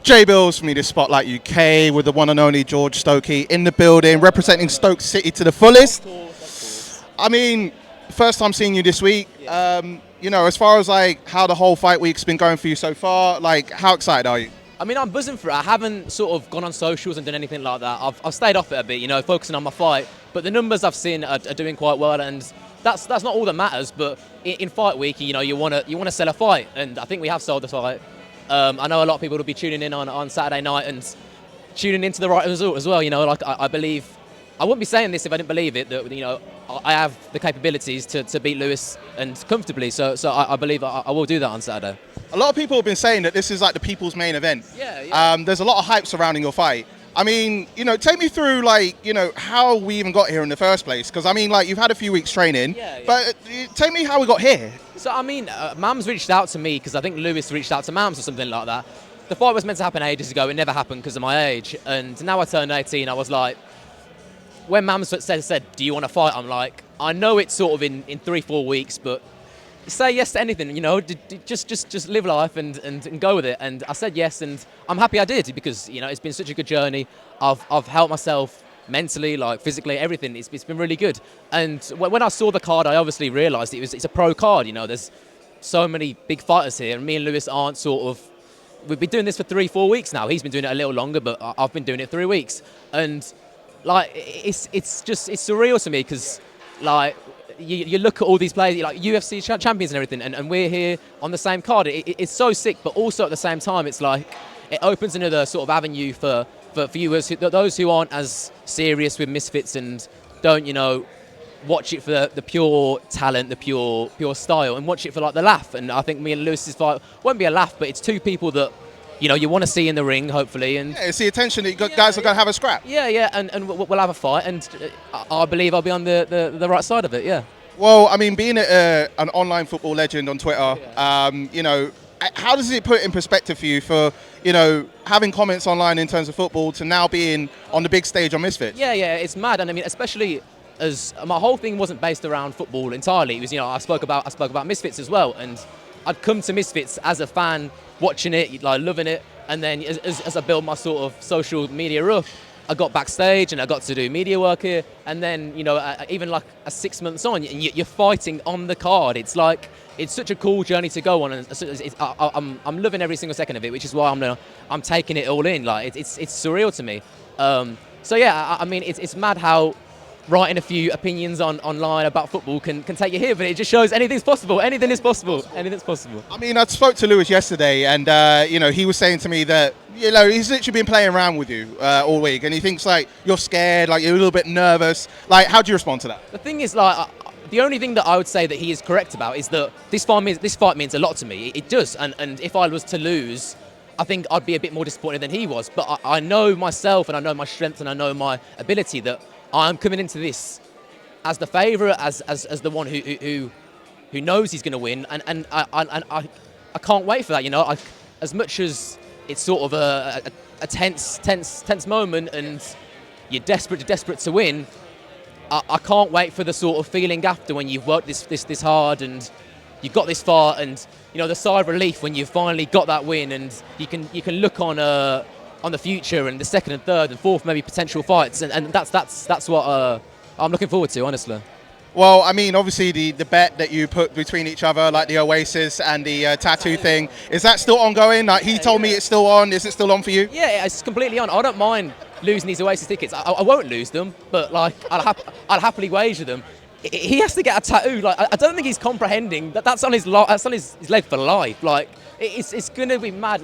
J Bills, Media Spotlight UK, with the one and only George Stokey in the building, representing Stoke City to the fullest. I mean, first time seeing you this week. As far as like how the whole fight week's been going for you so far, like how excited are you? I mean, I'm buzzing for it. I haven't sort of gone on socials and done anything like that. I've stayed off it a bit, focusing on my fight. But the numbers I've seen are doing quite well, and that's not all that matters. But in fight week, you want to sell a fight, and I think we have sold the fight. I know a lot of people will be tuning in on Saturday night and tuning into the right result as well. I believe, I wouldn't be saying this if I didn't believe it, that I have the capabilities to beat Lewis and comfortably. So I believe I will do that on Saturday. A lot of people have been saying that this is like the people's main event. Yeah. There's a lot of hype surrounding your fight. I mean, take me through how we even got here in the first place. Because I mean, you've had a few weeks training. Yeah. But tell me how we got here. So I mean, Mams reached out to me because I think Lewis reached out to Mams or something like that. The fight was meant to happen ages ago. It never happened because of my age. And now I turned 18. I was like, when Mams said, do you want to fight? I'm like, I know it's sort of in 3-4 weeks, but say yes to anything, just live life and go with it. And I said yes, and I'm happy I did because, it's been such a good journey. I've helped myself mentally, physically, everything. It's been really good. And when I saw the card, I obviously realised it's a pro card. There's so many big fighters here, and me and Lewis aren't sort of. We've been doing this for 3-4 weeks now. He's been doing it a little longer, but I've been doing it 3 weeks. And it's surreal to me because you look at all these players, UFC champions and everything, and we're here on the same card. It's so sick, but also at the same time, it's it opens another sort of avenue for viewers, those who aren't as serious with Misfits and don't, watch it for the pure talent, the pure style, and watch it for the laugh. And I think me and Lewis's fight won't be a laugh, but it's two people that you want to see in the ring, hopefully. And it's the attention that guys are going to have a scrap. Yeah, and we'll have a fight, and I believe I'll be on the right side of it, yeah. Well, I mean, being an online football legend on Twitter, how does it put in perspective for you for, having comments online in terms of football to now being on the big stage on Misfits? Yeah, it's mad. And I mean, especially as my whole thing wasn't based around football entirely. It was, I spoke about Misfits as well. And I'd come to Misfits as a fan, watching it, loving it. And then as I built my sort of social media up, I got backstage and I got to do media work here. And then, even a 6 months on, you're fighting on the card. It's it's such a cool journey to go on. And I'm loving every single second of it, which is why I'm taking it all in. It's surreal to me. So yeah, I mean, it's mad how writing a few opinions online about football can take you here, but it just shows anything's possible. Anything is possible. Anything's possible. I mean, I spoke to Lewis yesterday, and he was saying to me that he's literally been playing around with you all week, and he thinks you're scared, you're a little bit nervous. How do you respond to that? The thing is, the only thing that I would say that he is correct about is that this fight means a lot to me. It does, and if I was to lose, I think I'd be a bit more disappointed than he was. But I know myself, and I know my strength, and I know my ability that I'm coming into this as the favourite, as the one who knows he's going to win, and I can't wait for that. As much as it's sort of a tense moment, and you're desperate to win, I can't wait for the sort of feeling after when you've worked this hard and you've got this far, and the sigh of relief when you've finally got that win, and you can look on the future and the second and third and fourth maybe potential fights, and that's what I'm looking forward to, honestly. Well, I mean, obviously the bet that you put between each other, the Oasis and the tattoo thing, is that still ongoing? He told me it's still on. Is it still on for you? Yeah, it's completely on. I don't mind losing these Oasis tickets. I won't lose them, but I'll happily wager them. He has to get a tattoo. I don't think he's comprehending that's on his leg for life. It's gonna be mad.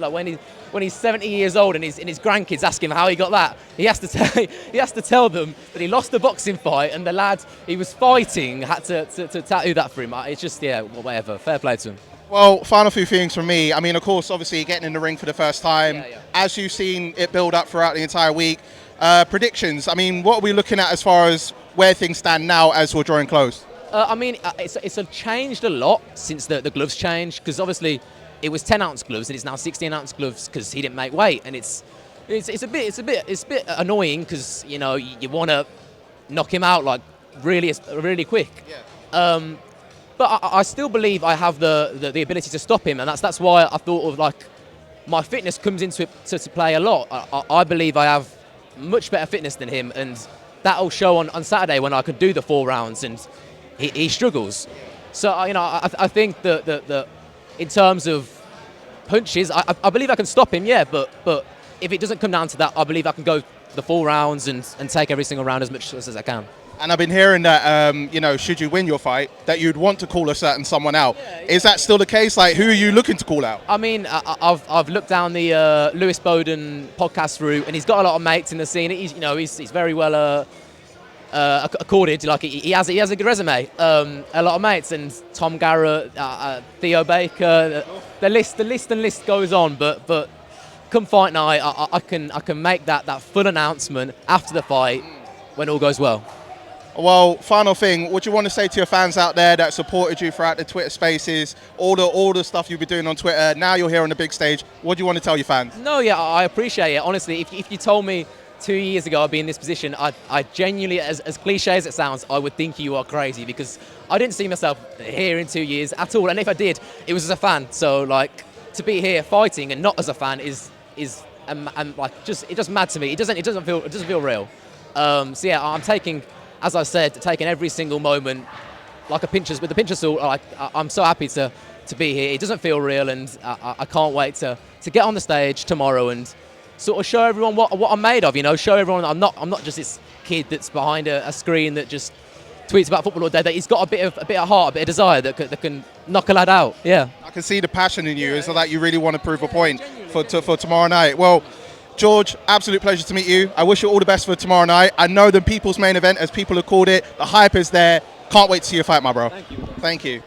When he's 70 years old and his grandkids ask him how he got that, he has to tell them that he lost a boxing fight and the lad he was fighting had to tattoo that for him. It's just whatever. Fair play to him. Well, final few things from me. I mean, of course, obviously getting in the ring for the first time. Yeah. As you've seen it build up throughout the entire week. Predictions. I mean, what are we looking at as far as where things stand now as we're drawing close? I mean, it's changed a lot since the gloves changed, because obviously it was 10-ounce gloves and it's now 16-ounce gloves because he didn't make weight, and it's a bit annoying because you want to knock him out really quick. Yeah. But I still believe I have the ability to stop him, and that's why I thought of my fitness comes into it to play a lot. I believe I have much better fitness than him, and that'll show on Saturday when I could do the 4 rounds, and he struggles. So I think that in terms of punches, I believe I can stop him. Yeah, but if it doesn't come down to that, I believe I can go the 4 rounds and take every single round as much as I can. And I've been hearing that, should you win your fight, that you'd want to call a certain someone out. Yeah. Is that still the case? Like, who are you looking to call out? I mean, I've looked down the Lewis Bowden podcast route, and he's got a lot of mates in the scene. He's very well accorded. Like he has a good resume. A lot of mates, and Tom Garrett, Theo Baker. The list goes on. But come fight night, I can make that full announcement after the fight when all goes well. Well, final thing, what do you want to say to your fans out there that supported you throughout the Twitter spaces, all the stuff you've been doing on Twitter? Now you're here on the big stage. What do you want to tell your fans? No, yeah, I appreciate it. Honestly, if you told me 2 years ago I'd be in this position, I genuinely, as cliche as it sounds, I would think you are crazy, because I didn't see myself here in 2 years at all. And if I did, it was as a fan. So, like, to be here fighting and not as a fan is like just mad to me. It doesn't feel real. So yeah, I'm taking every single moment like with a pinch of salt. Like, I'm so happy to be here. It doesn't feel real, and I can't wait to get on the stage tomorrow and sort of show everyone what I'm made of. Show everyone I'm not just this kid that's behind a screen that just tweets about football all day. That he's got a bit of heart, a bit of desire that can knock a lad out. Yeah, I can see the passion in you. It's like you really want to prove a point for tomorrow night. Well, George, absolute pleasure to meet you. I wish you all the best for tomorrow night. I know the people's main event, as people have called it. The hype is there. Can't wait to see your fight, my bro. Thank you. Thank you.